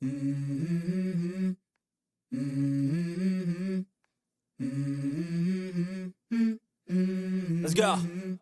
Mm-hmm. Mm-hmm. Let's go. Mm-hmm.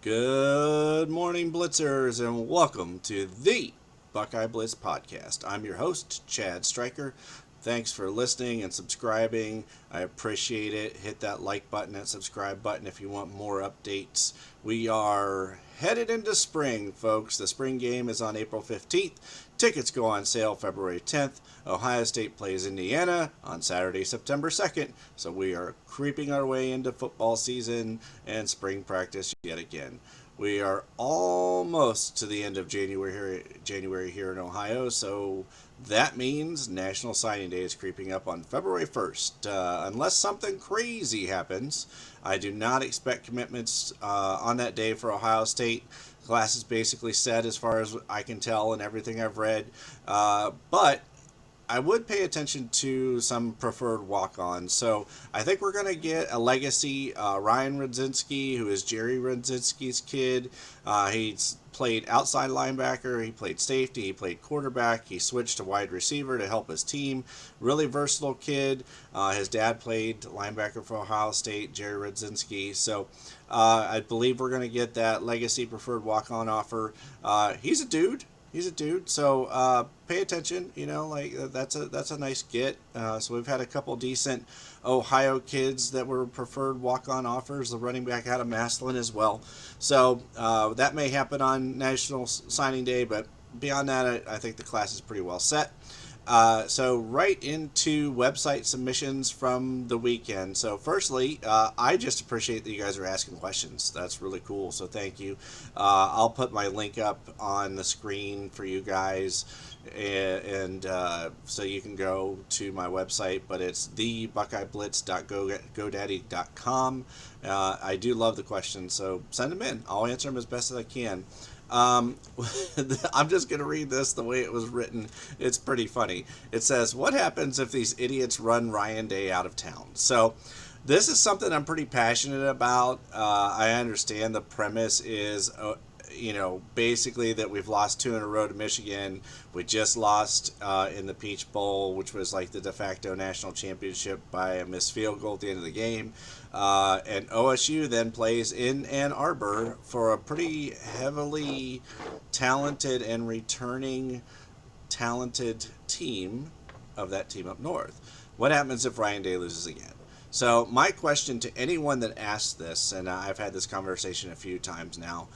Good morning, Blitzers, and welcome to the Buckeye Blitz podcast. I'm your host, Chad Stryker. Thanks for listening and subscribing. I appreciate it. Hit that like button and subscribe button if you want more updates. We are headed into spring, folks. The spring game is on April 15th. Tickets go on sale February 10th. Ohio State plays Indiana on Saturday, September 2nd. So we are creeping our way into football season and spring practice yet again. We are almost to the end of January here in Ohio, so that means National Signing Day is creeping up on February 1st. Unless something crazy happens, I do not expect commitments on that day for Ohio State. Class is basically set as far as I can tell and everything I've read. But I would pay attention to some preferred walk-ons. So I think we're going to get a legacy Ryan Rudzinski, who is Jerry Rudzinski's kid. He's played outside linebacker, he played safety, he played quarterback, he switched to wide receiver to help his team. Really versatile kid. His dad played linebacker for Ohio State, Jerry Rudzinski. So I believe we're going to get that legacy preferred walk-on offer. He's a dude. So pay attention. That's a nice get. So we've had a couple decent Ohio kids that were preferred walk-on offers. The running back out of Massillon as well. So that may happen on National Signing Day, but beyond that, I think the class is pretty well set. So right into website submissions from the weekend. So firstly, I just appreciate that you guys are asking questions. That's really cool. So thank you. I'll put my link up on the screen for you guys, and so you can go to my website. But it's thebuckeyeblitz.godaddy.com. I do love the questions, so send them in. I'll answer them as best as I can. Um, I'm just going to read this the way it was written. It's pretty funny. It says, "What happens if these idiots run Ryan Day out of town?" So, this is something I'm pretty passionate about. I understand the premise is, basically that we've lost two in a row to Michigan. We just lost in the Peach Bowl, which was like the de facto national championship by a missed field goal at the end of the game. And OSU then plays in Ann Arbor for a pretty heavily talented and returning talented team of that team up north. What happens if Ryan Day loses again? So my question to anyone that asks this, and I've had this conversation a few times now,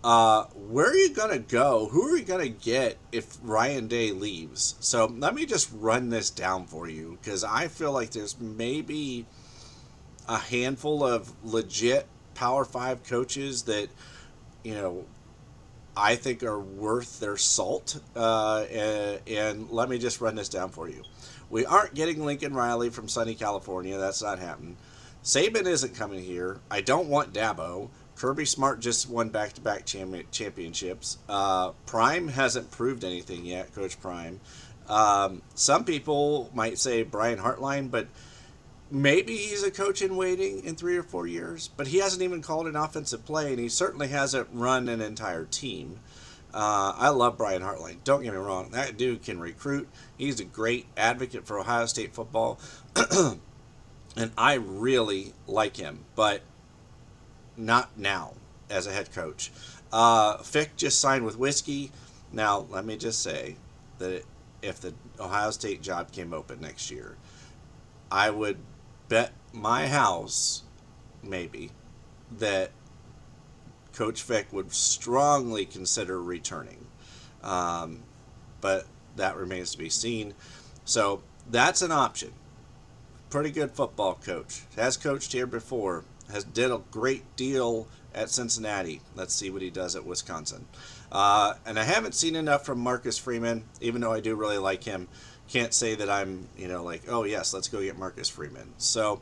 where are you going to go? Who are you going to get if Ryan Day leaves? So let me just run this down for you, because I feel like there's maybe a handful of legit Power 5 coaches that, you know, I think are worth their salt. And let me just run this down for you. We aren't getting Lincoln Riley from sunny California. That's not happening. Saban isn't coming here. I don't want Dabo. Kirby Smart just won back-to-back championships. Prime hasn't proved anything yet, Coach Prime. Some people might say Brian Hartline, but maybe he's a coach in waiting in 3 or 4 years. But he hasn't even called an offensive play, and he certainly hasn't run an entire team. I love Brian Hartline. Don't get me wrong. That dude can recruit. He's a great advocate for Ohio State football. And I really like him. But not now as a head coach. Fick just signed with Whiskey. Now, let me just say that if the Ohio State job came open next year, I would bet my house, maybe, that Coach Fick would strongly consider returning. But that remains to be seen. So that's an option. Pretty good football coach. Has coached here before. Has did a great deal at Cincinnati. Let's see what he does at Wisconsin. And I haven't seen enough from Marcus Freeman, even though I do really like him. Can't say that I'm, like, oh yes, let's go get Marcus Freeman. So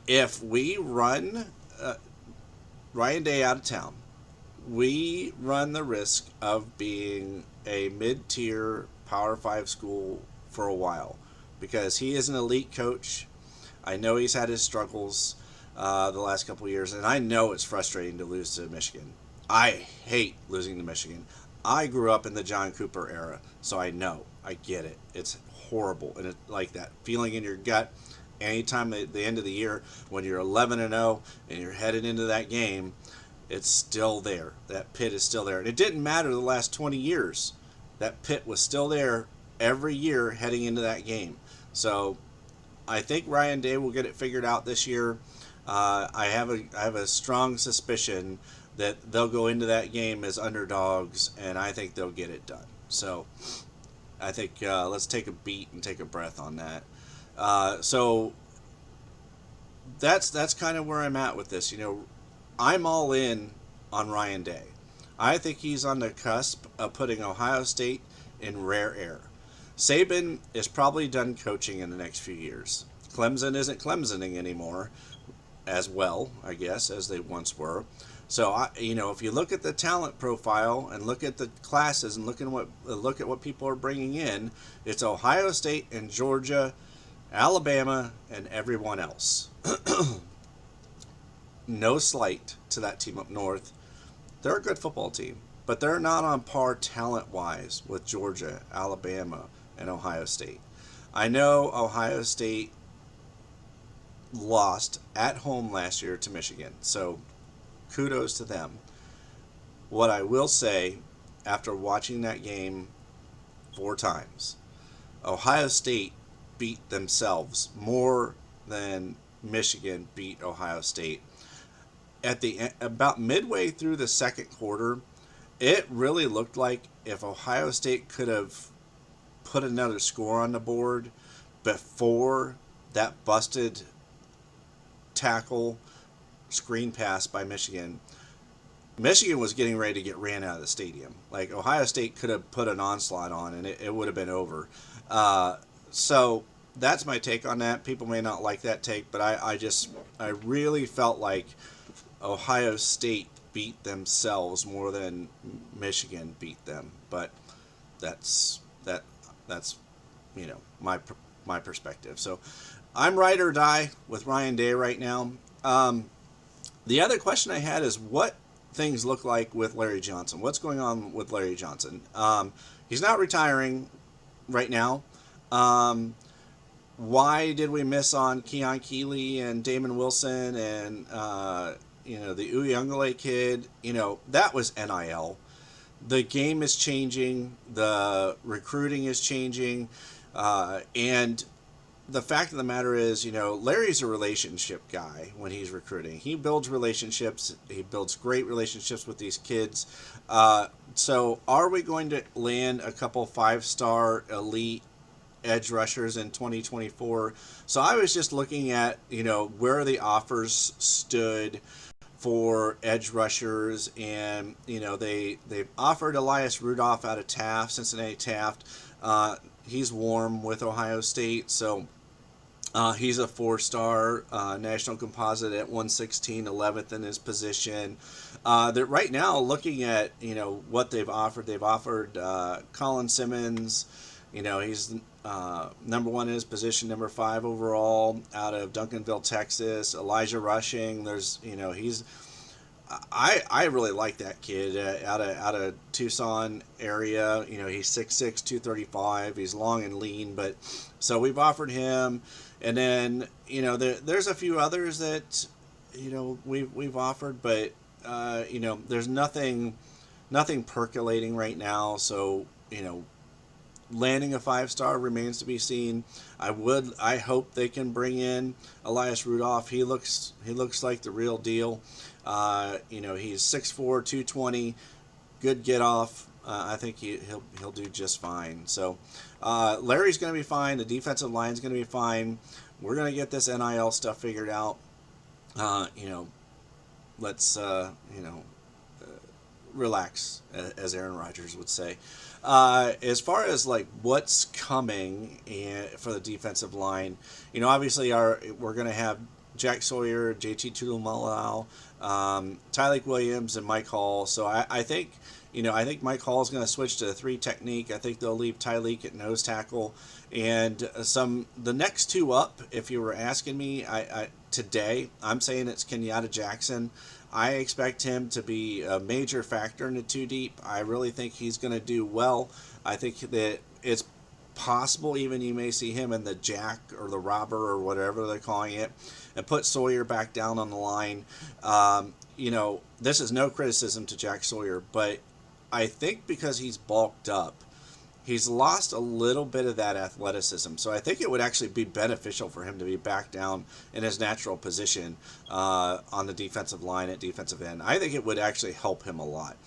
if we run Ryan Day out of town, we run the risk of being a mid-tier Power 5 school for a while, because he is an elite coach. I know he's had his struggles the last couple of years, and I know it's frustrating to lose to Michigan. I hate losing to Michigan. I grew up in the John Cooper era, so I know. I get it. It's horrible, and it like that feeling in your gut. Anytime at the end of the year when you're 11-0 and you're headed into that game, it's still there. That pit is still there, and it didn't matter the last 20 years. That pit was still there every year heading into that game. So I think Ryan Day will get it figured out this year. I have a strong suspicion that they'll go into that game as underdogs, and I think they'll get it done. So I think let's take a beat and take a breath on that. So that's kind of where I'm at with this. I'm all in on Ryan Day. I think he's on the cusp of putting Ohio State in rare air. Saban is probably done coaching in the next few years. Clemson isn't Clemsoning anymore as well, I guess, as they once were. So if you look at the talent profile and look at the classes and look at what people are bringing in, it's Ohio State and Georgia, Alabama, and everyone else. No slight to that team up north. They're a good football team, but they're not on par talent-wise with Georgia, Alabama, and Ohio State. I know Ohio State lost at home last year to Michigan, so kudos to them. What I will say, after watching that game 4 times, Ohio State beat themselves more than Michigan beat Ohio State. About midway through the second quarter, it really looked like if Ohio State could have put another score on the board before that busted tackle screen pass by Michigan, Michigan was getting ready to get ran out of the stadium. Like, Ohio State could have put an onslaught on, and it would have been over. So that's my take on that. People may not like that take, but I really felt like Ohio State beat themselves more than Michigan beat them. But that's my perspective. So I'm ride or die with Ryan Day right now. The other question I had is what things look like with Larry Johnson. What's going on with Larry Johnson? He's not retiring right now. Why did we miss on Keon Keeley and Damon Wilson and the Uyunglele kid? That was NIL. The game is changing. The recruiting is changing. And the fact of the matter is, Larry's a relationship guy when he's recruiting. He builds relationships. He builds great relationships with these kids. So are we going to land a couple 5-star elite edge rushers in 2024? So I was just looking at, where the offers stood for edge rushers, and they've offered Elias Rudolph out of Taft, Cincinnati Taft. He's warm with Ohio State, so he's a 4-star national composite at 116, 11th in his position. That right now, looking at what they've offered Colin Simmons. He's number 1 in his position, number 5 overall out of Duncanville, Texas. Elijah Rushing, I really like that kid out of Tucson area. He's 6'6", 235. He's long and lean, but so we've offered him, and then there's a few others that we've offered, but there's nothing percolating right now. So landing a 5-star remains to be seen. I hope they can bring in Elias Rudolph. He looks like the real deal. He's 6'4", 220, good get off. I think he'll do just fine. So Larry's going to be fine. The defensive line's going to be fine. We're going to get this NIL stuff figured out. Let's relax, as Aaron Rodgers would say. As far as like what's coming for the defensive line, obviously we're going to have Jack Sawyer, JT Tuilamolau, Tyleik Williams, and Mike Hall. So I think Mike Hall is going to switch to a 3 technique. I think they'll leave Tyleik at nose tackle, and the next 2 up. If you were asking me, today I'm saying it's Kenyatta Jackson. I expect him to be a major factor in the two deep. I really think he's going to do well. I think that it's possible even you may see him in the jack or the robber or whatever they're calling it, and put Sawyer back down on the line. This is no criticism to Jack Sawyer, but I think because he's bulked up, he's lost a little bit of that athleticism. So I think it would actually be beneficial for him to be back down in his natural position on the defensive line at defensive end. I think it would actually help him a lot.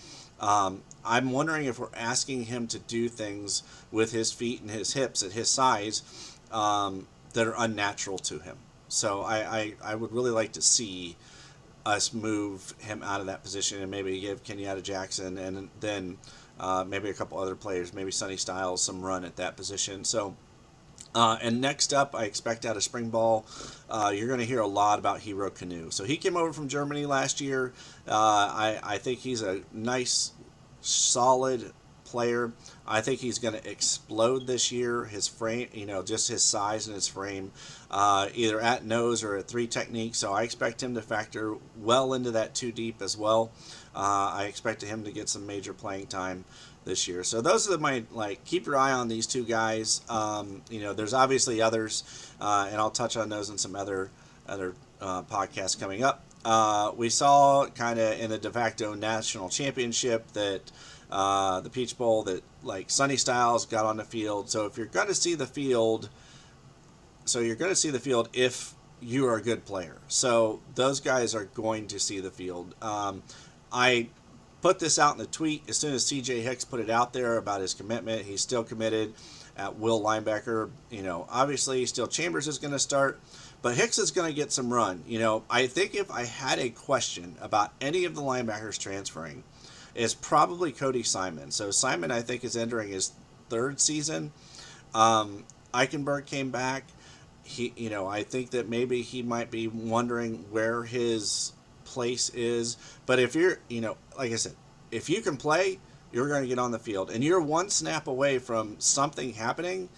I'm wondering if we're asking him to do things with his feet and his hips at his size that are unnatural to him. So I would really like to see us move him out of that position and maybe give Kenyatta Jackson and then maybe a couple other players, maybe Sonny Styles, some run at that position. So, and next up, I expect out of spring ball, you're going to hear a lot about Hero Kanu. So he came over from Germany last year. I think he's a nice, solid player. I think he's going to explode this year. His frame, just his size and his frame, either at nose or at three technique. So I expect him to factor well into that two deep as well. I expect him to get some major playing time this year. So those are my, keep your eye on these two guys. There's obviously others, and I'll touch on those in some other podcasts coming up. We saw kind of in the de facto national championship that the Peach Bowl that Sonny Styles got on the field. So if you're going to see the field, if you are a good player. So those guys are going to see the field. I put this out in the tweet as soon as CJ Hicks put it out there about his commitment. He's still committed at will linebacker. Obviously still Chambers is going to start, but Hicks is going to get some run. I think if I had a question about any of the linebackers transferring, it's probably Cody Simon. So Simon, I think, is entering his third season. Eichenberg came back. I think that maybe he might be wondering where his place is. But if you're, like I said, if you can play, you're going to get on the field. And you're one snap away from something happening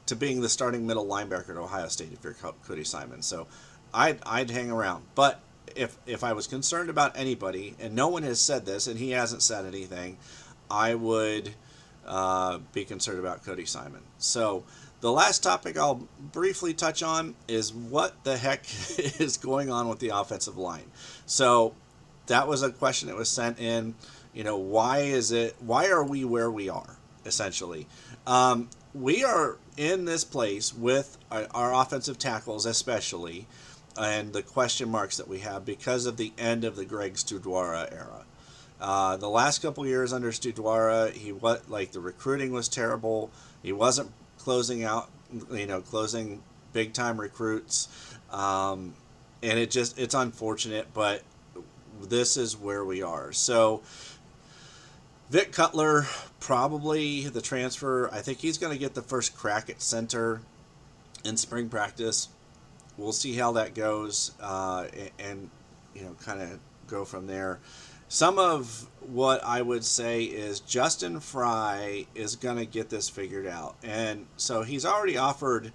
to being the starting middle linebacker at Ohio State if you're Cody Simon. So I'd hang around. But if I was concerned about anybody, and no one has said this, and he hasn't said anything, I would be concerned about Cody Simon. So the last topic I'll briefly touch on is what the heck is going on with the offensive line. So that was a question that was sent in. Why are we where we are, essentially? We are in this place with our offensive tackles especially, and the question marks that we have because of the end of the Greg Studwara era. The last couple years under Studwara, the recruiting was terrible. He wasn't closing big time recruits, and it's unfortunate, but this is where we are. So Vic Cutler, probably the transfer. I think he's going to get the first crack at center in spring practice. We'll see how that goes, and kind of go from there. Some of what I would say is Justin Fry is going to get this figured out. And so he's already offered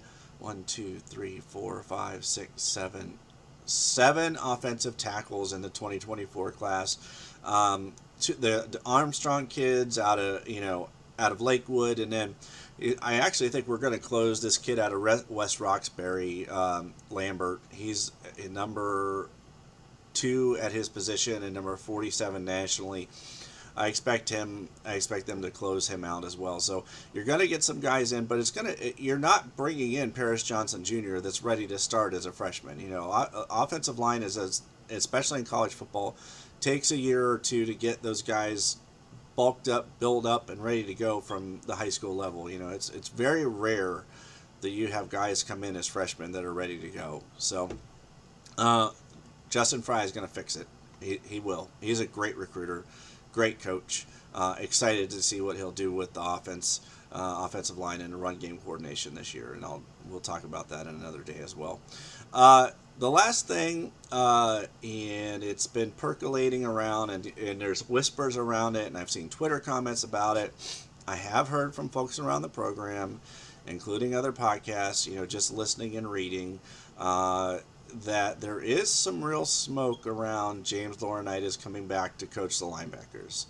7 offensive tackles in the 2024 class. The Armstrong kids out of Lakewood, and then I actually think we're going to close this kid out of West Roxbury, Lambert. He's number 2 at his position and number 47 nationally. I expect them to close him out as well. So you're going to get some guys in, but you're not bringing in Paris Johnson Jr. that's ready to start as a freshman. Offensive line especially in college football, takes a year or two to get those guys bulked up, built up, and ready to go from the high school level. It's very rare that you have guys come in as freshmen that are ready to go. So Justin Fry is going to fix it. He will. He's a great recruiter, great coach. Excited to see what he'll do with the offensive line and the run game coordination this year, and we'll talk about that in another day as well. The last thing, and it's been percolating around, and there's whispers around it, and I've seen Twitter comments about it. I have heard from folks around the program, including other podcasts, just listening and reading, that there is some real smoke around James Laurinaitis coming back to coach the linebackers.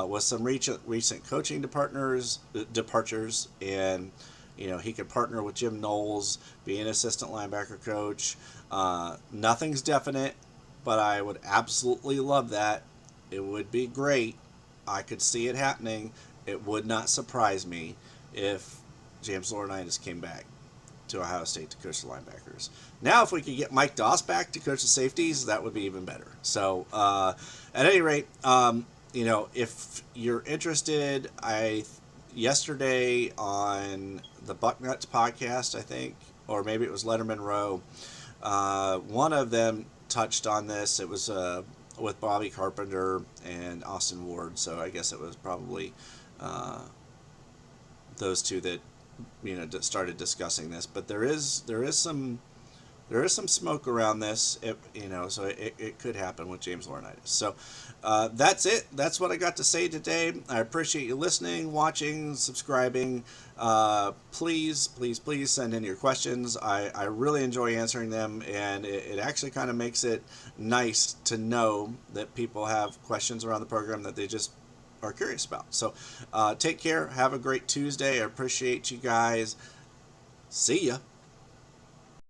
With some recent coaching departures, and he could partner with Jim Knowles, be an assistant linebacker coach. Nothing's definite, but I would absolutely love that. It would be great. I could see it happening. It would not surprise me if James Laurinaitis came back to Ohio State to coach the linebackers. Now, if we could get Mike Doss back to coach the safeties, that would be even better. So, at any rate, if you're interested, yesterday on the Bucknuts podcast, I think, or maybe it was Letterman Row, one of them touched on this. It was with Bobby Carpenter and Austin Ward, so I guess it was probably those two that started discussing this. But there is some smoke around this, so it could happen with James Laurinaitis. So that's it. That's what I got to say today. I appreciate you listening, watching, subscribing. Please send in your questions. I really enjoy answering them, and it actually kind of makes it nice to know that people have questions around the program that they just are curious about. So take care. Have a great Tuesday. I appreciate you guys. See ya.